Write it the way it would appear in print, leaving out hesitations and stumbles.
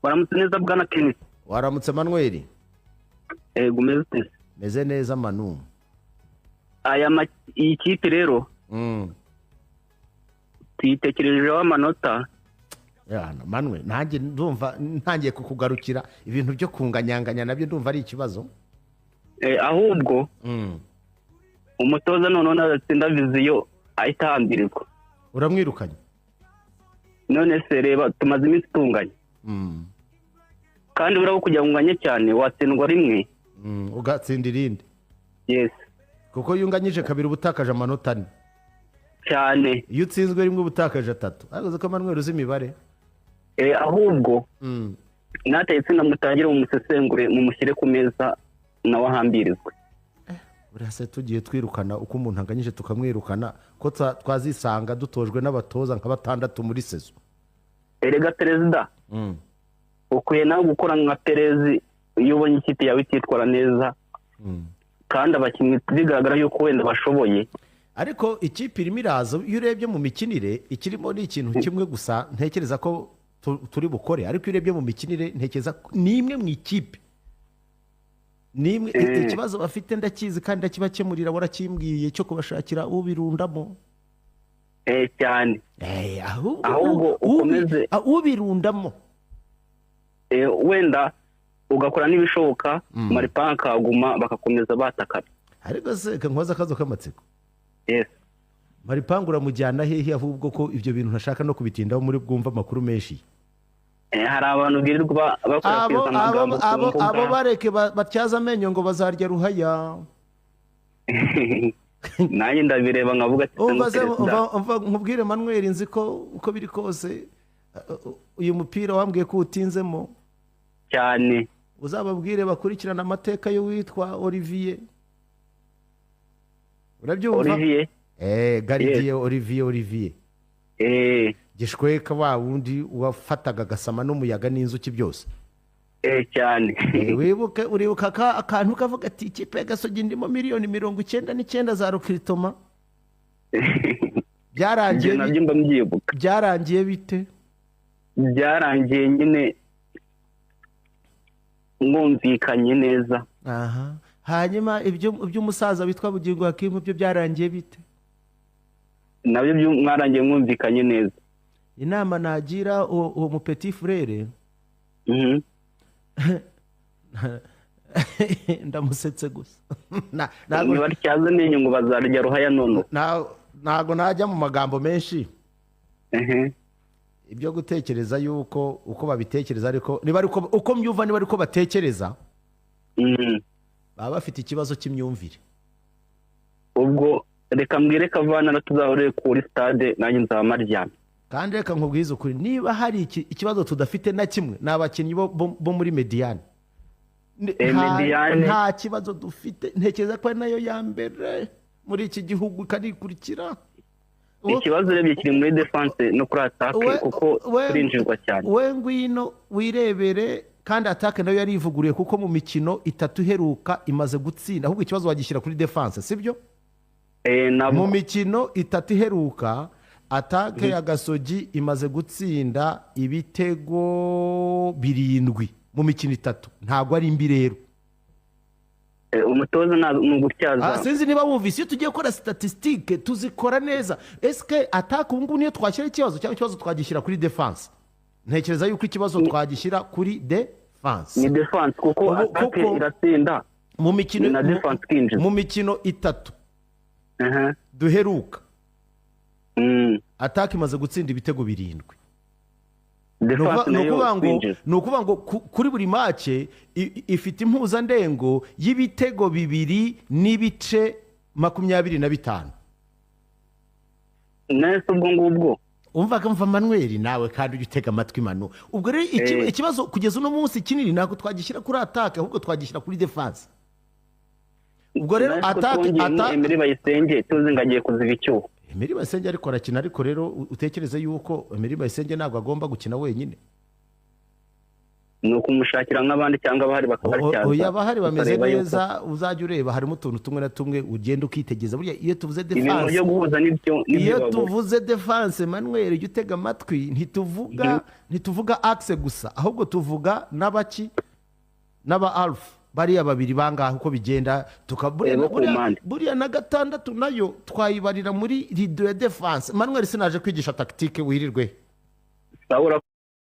Waramutse neza bwana Kenneth. Waramutse Manuel. Umeze meze neza Manu. Iyi kipe rero tuyitekerejeho amanota. Manuel, nanjye ndumva ntangiye kukugarukira ibintu byo kunganyanganya nabyo ndumva ari ikibazo. Ahubwo umutoza none aratsinda viziyo ahitambirwa. Uramwirukanye? None se reba tumaze iminsi tunganya. Kandi buraho kujya nganye cyane watsindwa rimwe. Ugatsinda irindi. Yes. Kuko yunganyije kabiri ubutakaje amanota 4. Cyane. Iyo utsinzwe rimwe ubutakaje 3. Ariko ko Manuel uzi imibare. Ahubwo natetse namutangira mu musesengure mu mushyire ku meza na wahambirizwe. Urase tugiye twirukana uko umuntu anganyije tukamwirukana ko twazisanga dutojwe n'abatoza nka 6 muri sezo. Erega perezida. Ukuye nawe gukora nka perezi iyo ubonye ikipe yawe ititwara neza. Kandi abakinnyi bigaragara yuko wenda bashoboye. Ariko ikipe irimo iraza iyo urebye mu mikinire ikirimo ni ikintu kimwe gusa ntekereza ko turi bukore, ariko iyo urebye mu mikinire ntekereza nimwe mu ikipe nimwe ikibazo bafite ndakizi kandi ndakibakemurira warakimbwiye cyo kubashakira ubirundamo. Cyane. Ahubwo ukomeze ubirundamo. Wenda ugakora n'ibishoboka Maripanka aguma bakakomeza batakara. Ariko se kankwaza akazo k'amatsiko. Yes. Maripanka uramujyana hehe ahubwo ko ibyo bintu ntashaka no kubitindaho muri bwumva amakuru menshi. Hari abantu birirwa bakora kwiza amagambo. Abo bareke batyaza amenyo ngo bazarya ruhaya. Nanjye ndabireba nkavuga ati nkubwire Manuel nzi ko uko biri kose uyu mupira wambwiye ko utinzemo cyane. Uzababwire bakurikirana amateka yo witwa Olivier. Urabyumva? Olivier. Garidier Olivier. Gishweka wa wundi wafataga gasama n'umuyaga n'inzuki byose. Cyane. Uribuka akantu kavuga ati ikipe Gasogi ndimo miliyoni 99 za Rokritoma. Byarangiye bite? Byarangiye nyine mwumvikanye neza. Hanyuma ibyo umusaza witwa Bugingo Hakimu byo byarangiye bite? Nabyo mwarangiye mwumvikanye neza. Inama nagira uwo mu petit frere. Ndamusetse gusa. Ntabwo baryaza n'inyungu bazarya ruhaya none. Ntago najya mu magambo menshi. Ibyo gutekereza yuko uko babitekereza ariko niba ariko uko myumva niba ariko batekereza. Baba bafite ikibazo cy'imyumvire. Ubwo reka mbwire Kavana na tuzahore kuri stade nanjye nzamaryana. Kandi reka nkubwize ukuri niba hari ikibazo tudafite na kimwe n'abakinnyi bo muri Mediane. Nta kibazo dufite ntekereza ko nayo ya mbere muri iki gihugu kanikurikira. Ikibazo urebye kiri muri defense no kuri attaque kuko turinjirwa cyane. We ngwino wirebere kandi attaque nayo yari ivuguriye kuko mu mikino 3 iheruka imaze gutsinda ahubwo ikibazo wagishyira kuri defense sibyo? Mu mikino 3 iheruka attaque ya Gasogi imaze gutsinda ibitego 7 mu mikino 3 ntago ari imbi rero. Umutoza n'ugutyaza. Sinzi niba wumvise iyo tugiye gukora statistique tuzikora neza. Eske attaque ubungu niyo twashyira ikibazo cyangwa ikibazo twagishyira kuri defense? Ntekereza yuko ikibazo twagishyira kuri defense. Ni defense kuko attaque iratsinda. Mu mikino na defense kinje. Mu mikino 3. Duheruka. Attaque imaze gutsinda ibitego 7. Nukuvuga ngo kuri buri match ifite impuzandengo y'ibitego 2 n'ibice 25. Nese ubwo ngubwo umvaga mva Manuel nawe kandi ugitega amatwi Manu. Ubwo rero ikibazo kugeza uno munsi kinini nako twagishyira kuri attaque ahubwo twagishyira kuri defense. Ubwo rero attaque Emery Bayisenge tuzi ngagiye kuziba icyuho. Emery Bayisenge ariko arakina ariko rero utekereze yuko Emery Bayisenge ntabwo agomba gukina wenyine. ni ukumushakira nk'abandi cyangwa abahari bakabatyaza. Oya, abahari bameze neza, uzajya ureba harimo utuntu tumwe na tumwe ugenda ukitegeza. Burya iyo tuvuze defense, iyo tuvuze defense Manuel, ujya utega amatwi, ntituvuga axe gusa, ahubwo tuvuga n'abaki n'aba alpha bariya babiri bangahe uko bigenda. Buriya na gatandatu nayo twayibarira muri rido ya defense. Manuel, sinaje kwigisha tactique, wirirwe.